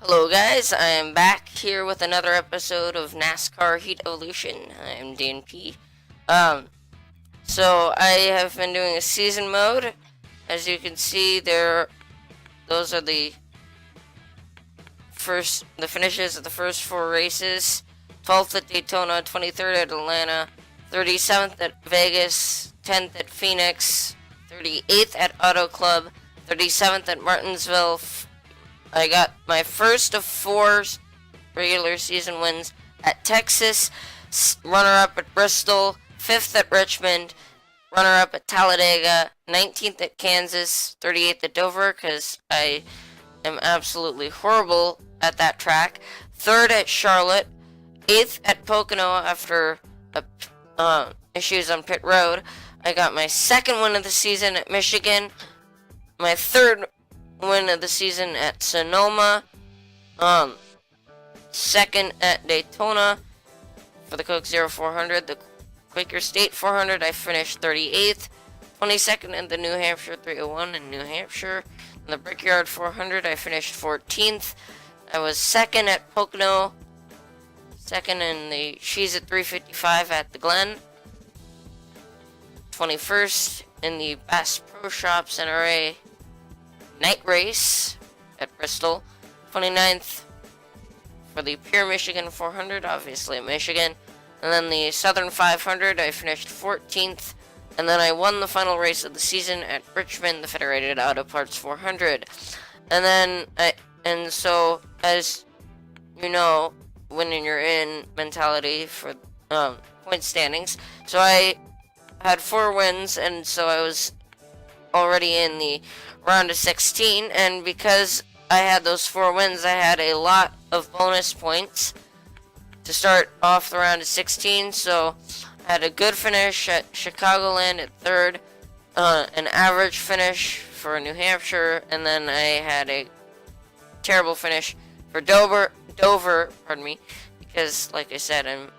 Hello guys, I am back here with another episode of NASCAR Heat Evolution. I am DNP. So I have been doing a season mode. As you can see, those are the finishes of the first four races. 12th at Daytona, 23rd at Atlanta, 37th at Vegas, 10th at Phoenix, 38th at Auto Club, 37th at Martinsville. I got my first of four regular season wins at Texas, runner-up at Bristol, 5th at Richmond, runner-up at Talladega, 19th at Kansas, 38th at Dover, because I am absolutely horrible at that track, 3rd at Charlotte, 8th at Pocono after issues on pit road. I got my second win of the season at Michigan, my third win of the season at Sonoma, second at Daytona for the Coke 0400, the Quaker State 400, I finished 38th, 22nd in the New Hampshire 301 in New Hampshire, in the Brickyard 400, I finished 14th, I was second at Pocono, second in the She's at 355 at the Glen, 21st in the Bass Pro Shops NRA night race at Bristol, 29th for the Pure Michigan 400, obviously at Michigan, and then the Southern 500, I finished 14th, and then I won the final race of the season at Richmond, the Federated Auto Parts 400, and so, as you know, winning you're in mentality for point standings, so I had 4 wins, and so I was already in the round of 16, and because I had those 4 wins, I had a lot of bonus points to start off the round of 16, so I had a good finish at Chicagoland at 3rd, an average finish for New Hampshire, and then I had a terrible finish for Dover, because like I said, I'm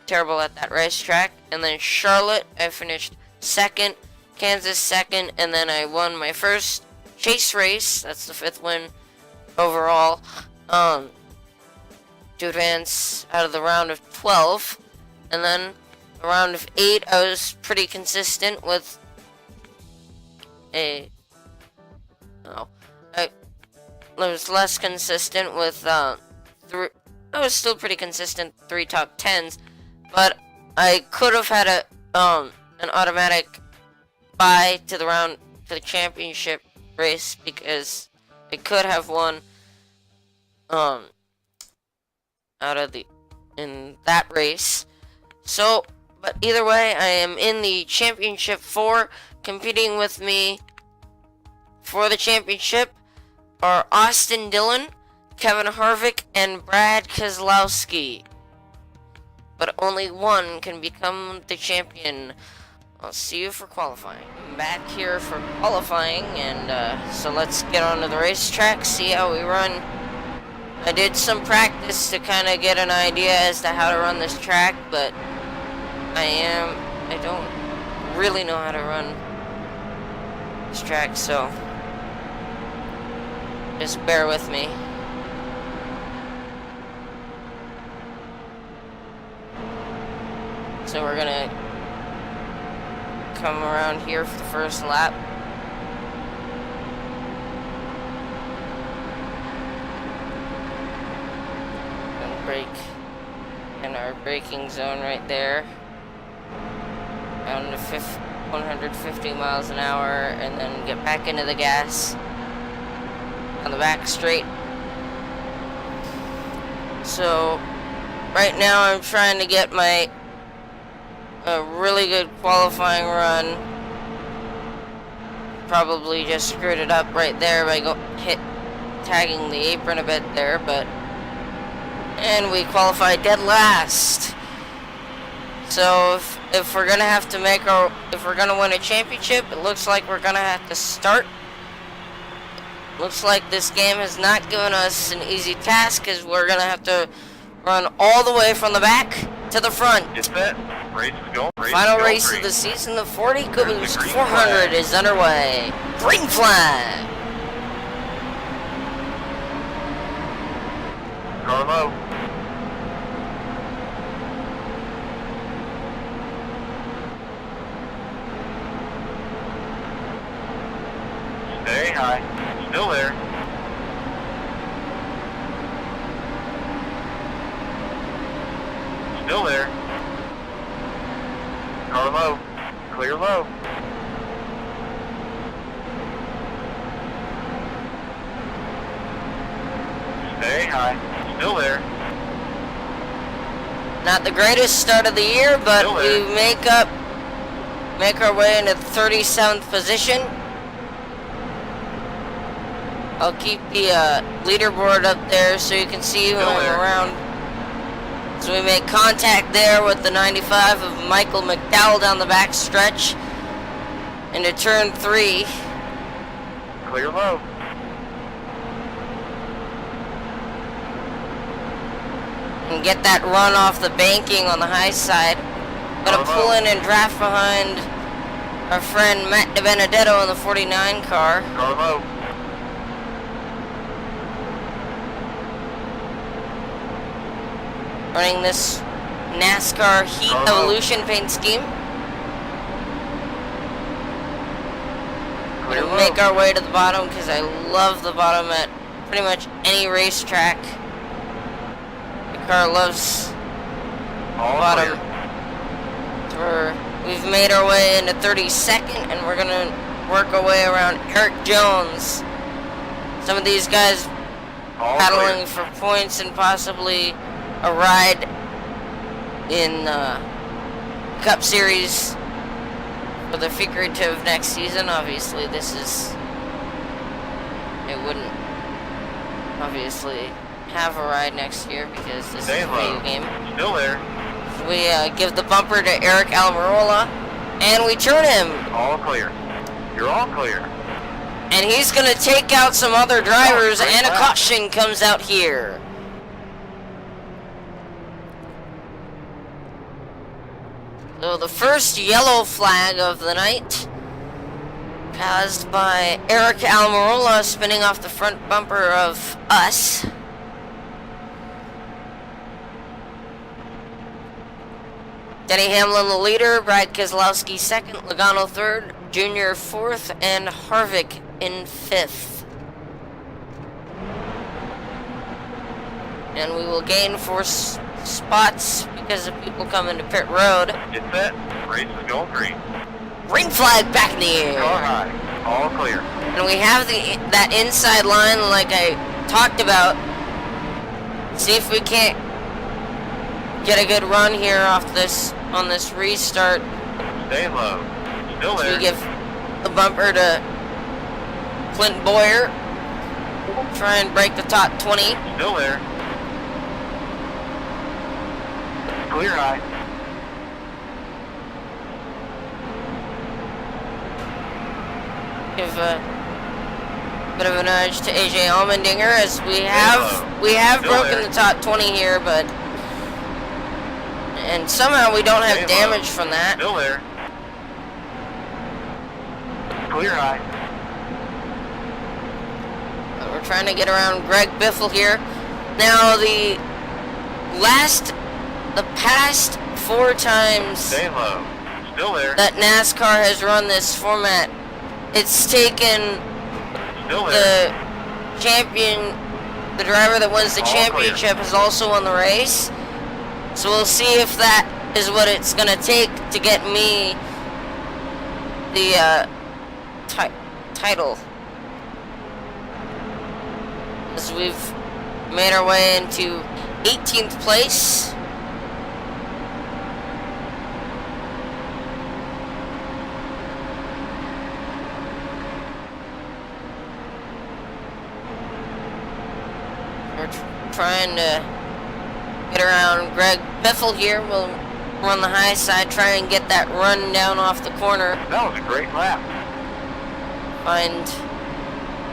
terrible at that racetrack, and then Charlotte, I finished 2nd, Kansas 2nd, and then I won my first chase race, that's the 5th win overall, to advance out of the round of 12, and then the round of 8, I was pretty consistent with I was less consistent with, I was still pretty consistent, 3 top 10s, but I could have had an automatic bye to the championship race, because I could have won in that race. So, but either way, I am in the championship 4. Competing with me for the championship are Austin Dillon, Kevin Harvick, and Brad Keselowski. But only one can become the champion. I'll see you for qualifying. I'm back here for qualifying, and so let's get on to the racetrack, see how we run. I did some practice to kind of get an idea as to how to run this track, but I don't really know how to run this track, so just bear with me. So we're gonna come around here for the first lap. And brake in our braking zone right there. Down to 150 miles an hour, and then get back into the gas on the back straight. So right now I'm trying to get a really good qualifying run. Probably just screwed it up right there by tagging the apron a bit there, and we qualified dead last. So if we're gonna have to if we're gonna win a championship, it looks like we're gonna have to start. Looks like this game has not given us an easy task, because we're gonna have to run all the way from the back to the front. Get set. Race is going. Final race of the season, the Ford Ecoboost 400 is underway. Green flag. low. Stay high. Still there. Still there. Car low. Clear low. Stay high. Still there. Not the greatest start of the year, but we make our way into the 37th position. I'll keep the leaderboard up there so you can see when I'm around. So we make contact there with the 95 of Michael McDowell down the back stretch into turn 3. Clear low. And get that run off the banking on the high side. Gonna pull in and draft behind our friend Matt DiBenedetto in the 49 car. Car low. Running this NASCAR Heat Evolution paint scheme. We're gonna make our way to the bottom because I love the bottom at pretty much any racetrack. The car loves the bottom. We've made our way into 32nd, and we're gonna work our way around Eric Jones. Some of these guys battling for points and possibly a ride in Cup Series for the figurative next season. Obviously, it wouldn't obviously have a ride next year because this is a video game. Still there. We give the bumper to Eric Almirola, and we turn him. All clear. You're all clear. And he's gonna take out some other drivers, and a caution comes out here. So the first yellow flag of the night, caused by Eric Almirola spinning off the front bumper of us. Denny Hamlin the leader, Brad Keselowski second, Logano third, Junior fourth, and Harvick in fifth. And we will gain 4 spots because of people coming to pit road. Get set. Race is going green. Green flag back in the air. Car high. All clear. And we have that inside line like I talked about. See if we can't get a good run here on this restart. Stay low. Still there. So we give the bumper to Clint Boyer. Try and break the top 20. Still there. Clear high. Give a bit of a nudge to AJ Allmendinger as we have broken the top 20 here, and somehow we don't have damage from that. Still there. Clear high. We're trying to get around Greg Biffle here. Now the past 4 times Stay low. Still there. that NASCAR has run this format, it's taken the driver that wins the championship has also won the race. So we'll see if that is what it's going to take to get me the title. As we've made our way into 18th place. We're trying to get around Greg Biffle here. We'll run the high side, try and get that run down off the corner. That was a great lap. Find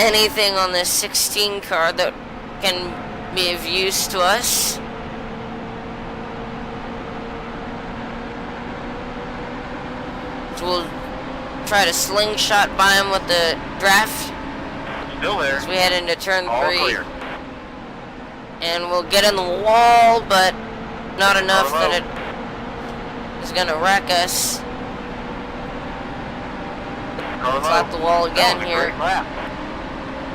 anything on this 16 car that can be of use to us. So we'll try to slingshot by him with the draft. Still there. As we head into turn 3. All clear. And we'll get in the wall, but not enough that it is going to wreck us. Slap the wall again here.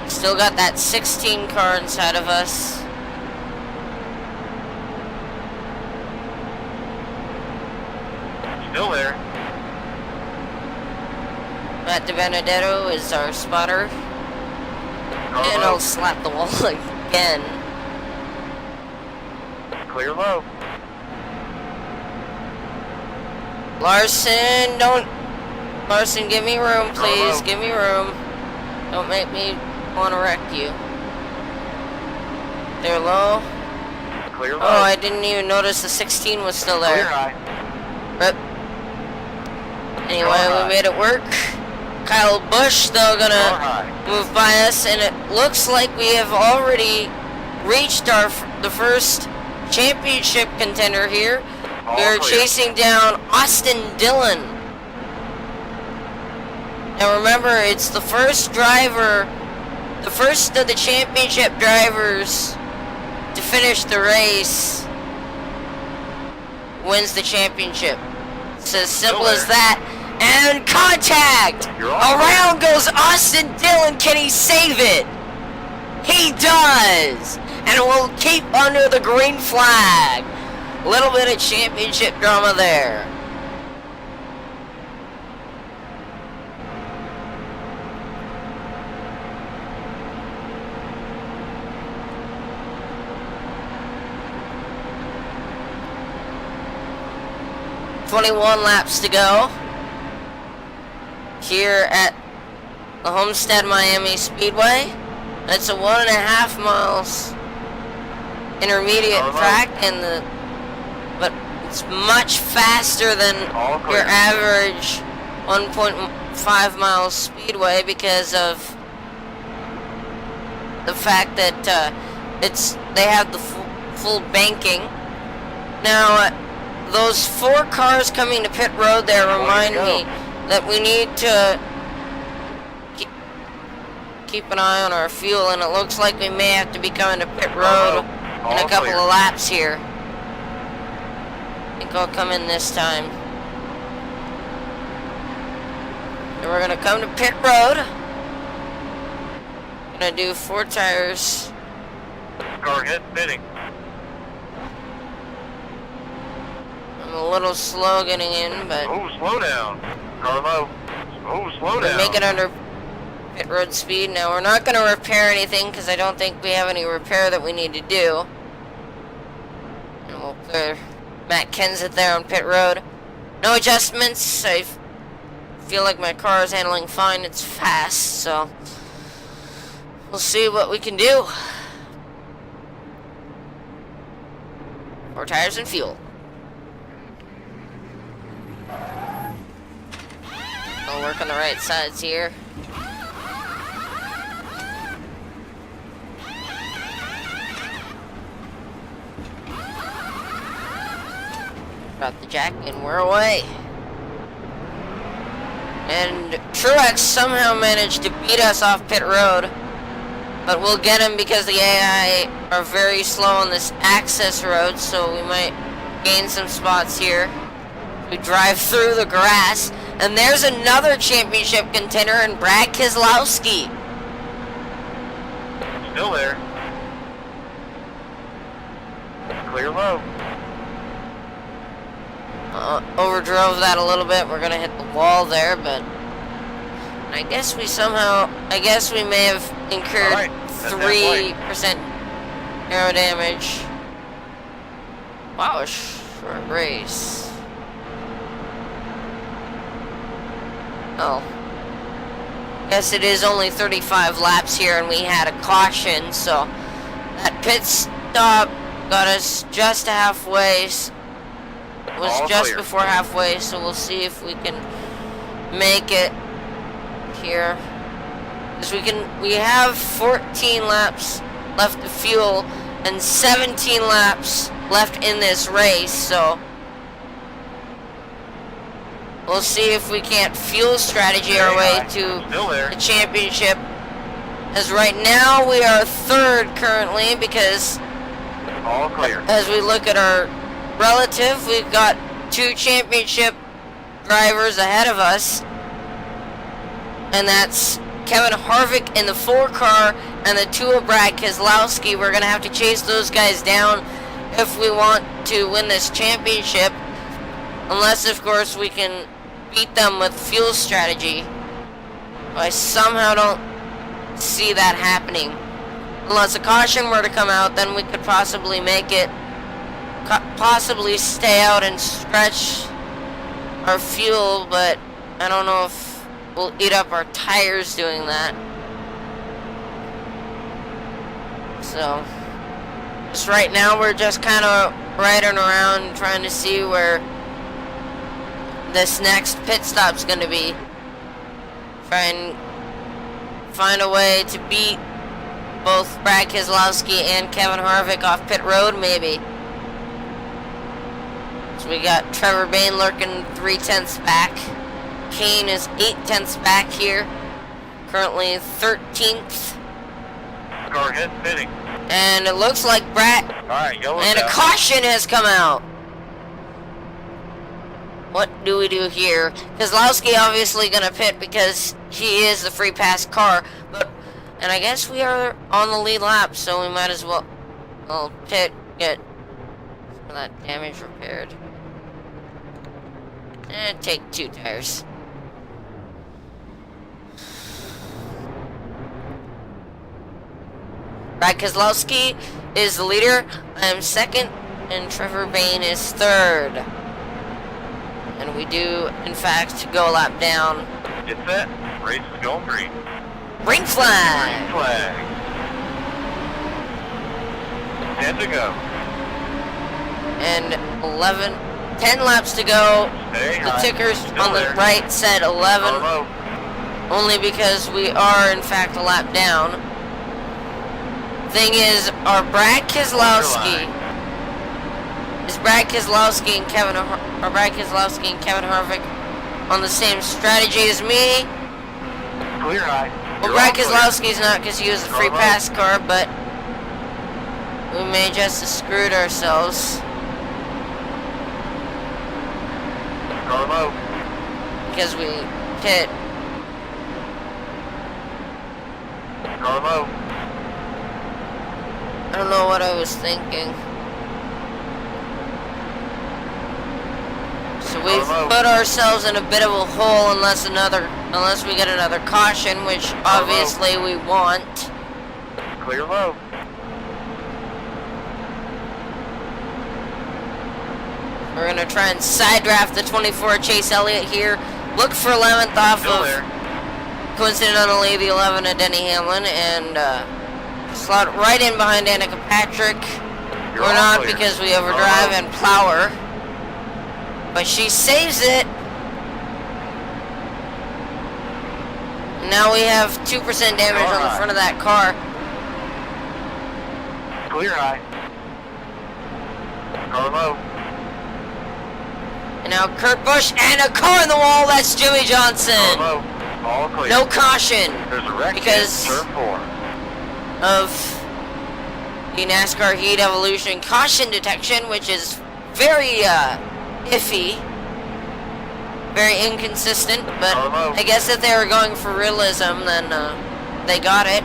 Still got that 16 car inside of us. Still there. Matt DiBenedetto is our spotter. And I'll slap the wall again. Clear low. Larson, Larson, give me room, please. Give me room. Don't make me want to wreck you. They're low. Clear low. Oh, I didn't even notice the 16 was still there. Clear high. Rip. Anyway, we made it work. Kyle Busch, though, gonna move by us, and it looks like we have already reached the first championship contender here. We're chasing down Austin Dillon. Now remember, it's the first driver, the first of the championship drivers to finish the race wins the championship. It's as simple as that. And contact! Around goes Austin Dillon. Can he save it? He does! And we'll keep under the green flag. A little bit of championship drama there. "21 laps to go here at the Homestead Miami Speedway. It's a 1.5 miles intermediate track, but it's much faster than your average 1.5 mile speedway because of the fact that they have the full banking. Now, those 4 cars coming to pit road there remind me that we need to keep an eye on our fuel, and it looks like we may have to be coming to pit road in a couple of laps here. I think I'll come in this time. And we're gonna come to pit road. Gonna do 4 tires. Car hit fitting. I'm a little slow getting in, but Oh, slow down. Car low. Oh, slow down. make it under pit road speed. Now we're not gonna repair anything because I don't think we have any repair that we need to do. And we'll clear Matt Kenseth there on pit road. No adjustments. I feel like my car is handling fine. It's fast, so we'll see what we can do. 4 tires and fuel. I'll work on the right sides here. Drop the jack and we're away. And Truex somehow managed to beat us off pit road, but we'll get him because the AI are very slow on this access road, so we might gain some spots here. We drive through the grass, and there's another championship contender in Brad Keselowski. Still there. Clear low. Overdrove that a little bit. We're gonna hit the wall there, but I guess we may have incurred 3% aero damage. Wow, a short race. Oh. Guess it is only 35 laps here, and we had a caution, so that pit stop got us just halfway. Was just before halfway, so we'll see if we can make it here. Because we have 14 laps left to fuel and 17 laps left in this race, so we'll see if we can't fuel strategy our way to the championship. As right now we are 3rd currently because All clear. As we look at our relative, we've got 2 championship drivers ahead of us. And that's Kevin Harvick in the 4 car and the 2 of Brad Keselowski. We're going to have to chase those guys down if we want to win this championship. Unless, of course, we can beat them with fuel strategy. I somehow don't see that happening. Unless a caution were to come out, then we could possibly make it, possibly stay out and stretch our fuel, but I don't know if we'll eat up our tires doing that. So, just right now we're just kind of riding around trying to see where this next pit stop's going to be. Try and find a way to beat both Brad Keselowski and Kevin Harvick off pit road, maybe. So we got Trevor Bayne lurking 3/10 back. Kane is 8/10 back here. Currently 13th. Car head spinning. And it looks like Brad... Alright, yellow And down. a caution has come out. What do we do here? Keselowski obviously gonna pit because he is the free pass car, and I guess we are on the lead lap, so we might as well pit, get some of that damage repaired, and take 2 tires. Brad Keselowski is the leader. I am 2nd, and Trevor Bayne is 3rd. And we do, in fact, go a lap down. Get set. Race is going green. Green flag! Green flag. 10 to go. And 10 laps to go. Stay The high. tickers Still on the there. right said 11. Go low. Only because we are, in fact, a lap down. Thing is, our Brad Keselowski... Is Brad Keselowski and Kevin Harvick on the same strategy as me? Clear high. Well, Brad Keselowski's not because he was a free pass car, but we may just have screwed ourselves Car low. because we pit. Car low. I don't know what I was thinking. So we've put ourselves in a bit of a hole unless we get another caution, which obviously we want. Clear low. We're gonna try and side draft the 24 Chase Elliott here. Look for 11th off Still of, there. coincidentally, the 11 of Denny Hamlin, and slot right in behind Annika Patrick. You're We're all not clear. because we overdrive and plow her. But she saves it. Now we have 2% damage on the front of that car. Clear high. Car low. And now Kurt Busch and a car in the wall. That's Jimmy Johnson. Car low. All clear. No caution There's a wreck because- in turn 4. of the NASCAR Heat Evolution caution detection, which is very iffy, very inconsistent, but I guess if they were going for realism, then they got it.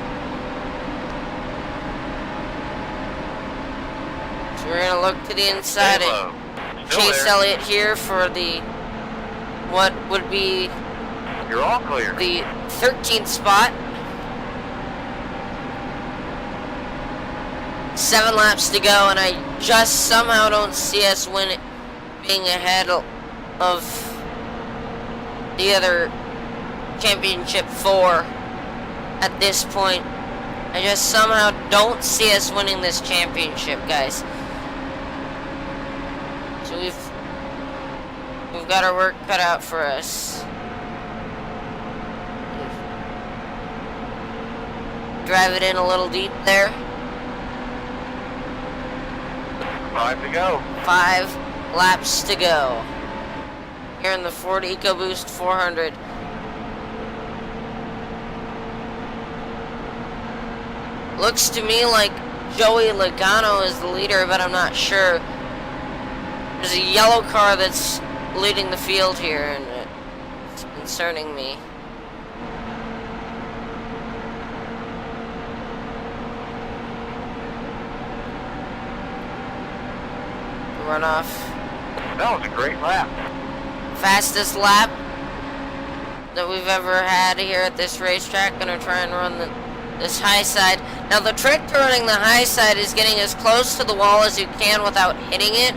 So we're gonna look to the inside Stay of low. Still Chase there. Elliott here for the what would be You're all clear. the 13th spot. 7 laps to go, and I just somehow don't see us being ahead of the other championship 4 at this point. I just somehow don't see us winning this championship, guys. So we've got our work cut out for us. Drive it in a little deep there. 5 to go. 5 laps to go. Here in the Ford Ecoboost 400. Looks to me like Joey Logano is the leader, but I'm not sure. There's a yellow car that's leading the field here, and it's concerning me. Runoff. That was a great lap. Fastest lap that we've ever had here at this racetrack. Gonna try and run this high side. Now the trick to running the high side is getting as close to the wall as you can without hitting it.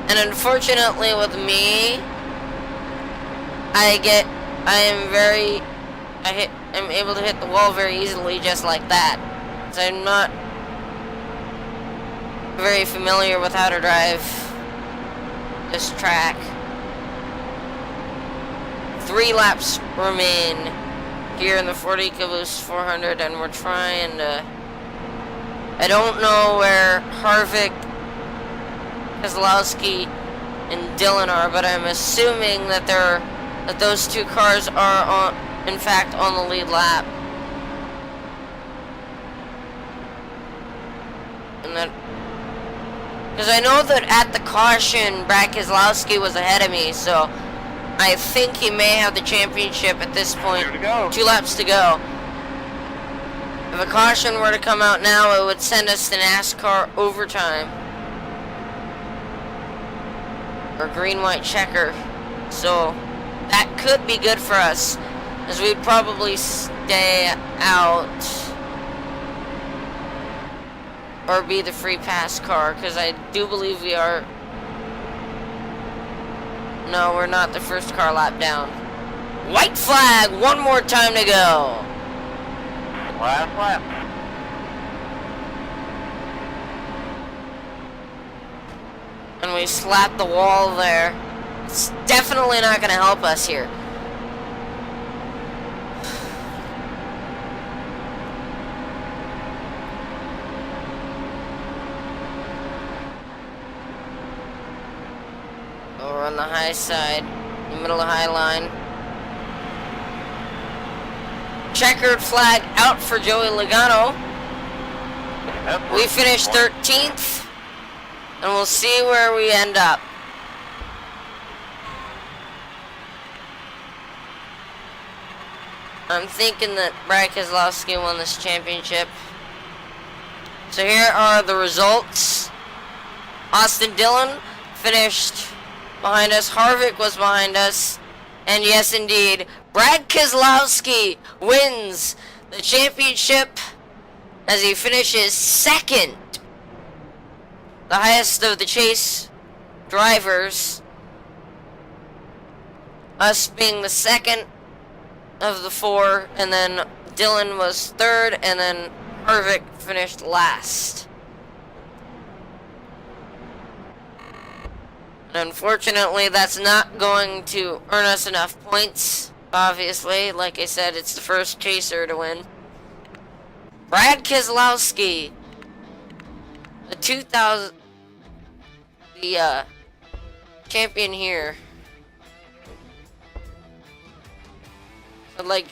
And unfortunately with me, I'm able to hit the wall very easily just like that. So I'm not very familiar with how to drive this track. 3 laps remain here in the Ford Ecoboost 400, and we're trying to... I don't know where Harvick, Keselowski, and Dillon are, but I'm assuming that those 2 cars are in fact on the lead lap. And that, because I know that at the caution, Brad Keselowski was ahead of me, so I think he may have the championship at this point. 2 laps to go. If a caution were to come out now, it would send us to NASCAR overtime. Or green-white checker. So that could be good for us, as we'd probably stay out or be the free pass car, because I do believe we are. No, we're not the first car lap down. White flag, 1 more time to go. Last lap. And we slapped the wall there. It's definitely not going to help us here. We're on the high side, in the middle of the high line. Checkered flag out for Joey Logano. We finished 13th, and we'll see where we end up. I'm thinking that Brad Keselowski won this championship. So here are the results. Austin Dillon finished behind us. Harvick was behind us. And yes, indeed, Brad Keselowski wins the championship as he finishes 2nd. The highest of the chase drivers. Us being the 2nd of the 4. And then Dillon was 3rd. And then Harvick finished last. Unfortunately, that's not going to earn us enough points, obviously. Like I said, it's the first chaser to win. Brad Keselowski, the champion here. I'd like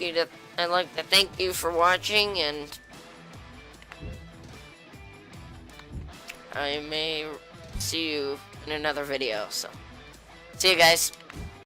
to thank you for watching, and I may see you in another video. So, see you guys.